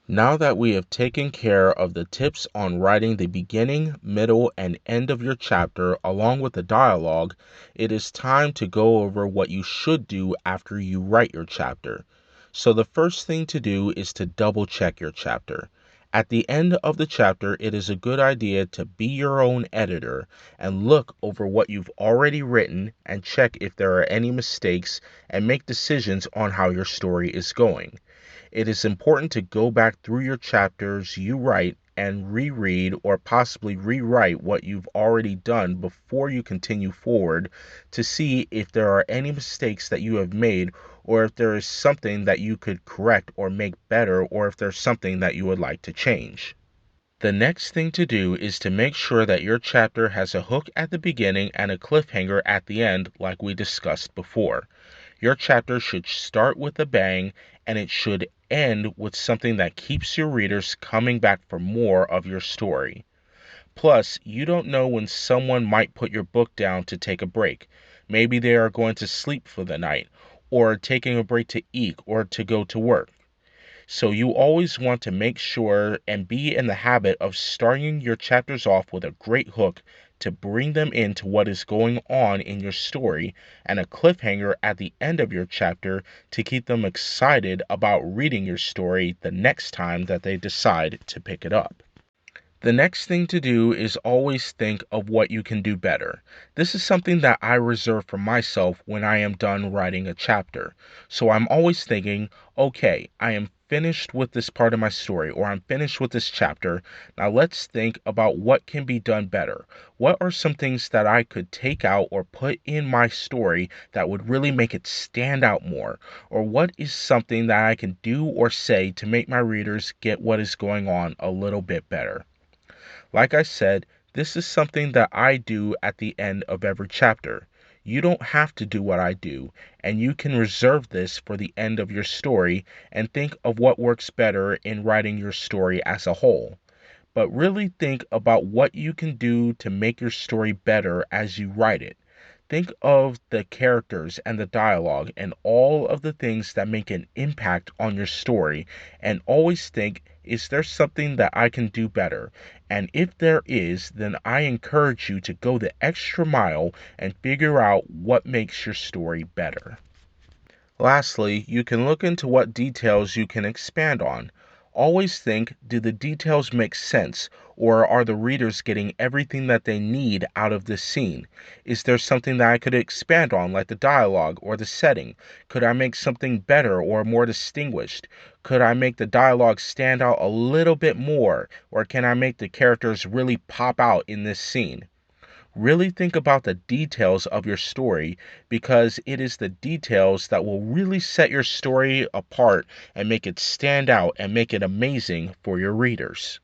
Now that we have taken care of the tips on writing the beginning, middle, and end of your chapter along with the dialogue, it is time to go over what you should do after you write your chapter. So the first thing to do is to double check your chapter. At the end of the chapter, it is a good idea to be your own editor and look over what you've already written and check if there are any mistakes and make decisions on how your story is going. It is important to go back through your chapters you write and reread or possibly rewrite what you've already done before you continue forward to see if there are any mistakes that you have made or if there is something that you could correct or make better or if there's something that you would like to change. The next thing to do is to make sure that your chapter has a hook at the beginning and a cliffhanger at the end, like we discussed before. Your chapter should start with a bang and it should end with something that keeps your readers coming back for more of your story. Plus, you don't know when someone might put your book down to take a break. Maybe they are going to sleep for the night, or taking a break to eat, or to go to work. So you always want to make sure and be in the habit of starting your chapters off with a great hook to bring them into what is going on in your story and a cliffhanger at the end of your chapter to keep them excited about reading your story the next time that they decide to pick it up. The next thing to do is always think of what you can do better. This is something that I reserve for myself when I am done writing a chapter. So I'm always thinking, okay, I am finished with this part of my story, or I'm finished with this chapter. Now let's think about what can be done better. What are some things that I could take out or put in my story that would really make it stand out more? Or what is something that I can do or say to make my readers get what is going on a little bit better? Like I said, this is something that I do at the end of every chapter. You don't have to do what I do, and you can reserve this for the end of your story and think of what works better in writing your story as a whole. But really think about what you can do to make your story better as you write it. Think of the characters and the dialogue and all of the things that make an impact on your story, and always think, is there something that I can do better? And if there is, then I encourage you to go the extra mile and figure out what makes your story better. Lastly, you can look into what details you can expand on. Always think, do the details make sense, or are the readers getting everything that they need out of this scene? Is there something that I could expand on, like the dialogue or the setting? Could I make something better or more distinguished? Could I make the dialogue stand out a little bit more, or can I make the characters really pop out in this scene? Really think about the details of your story because it is the details that will really set your story apart and make it stand out and make it amazing for your readers.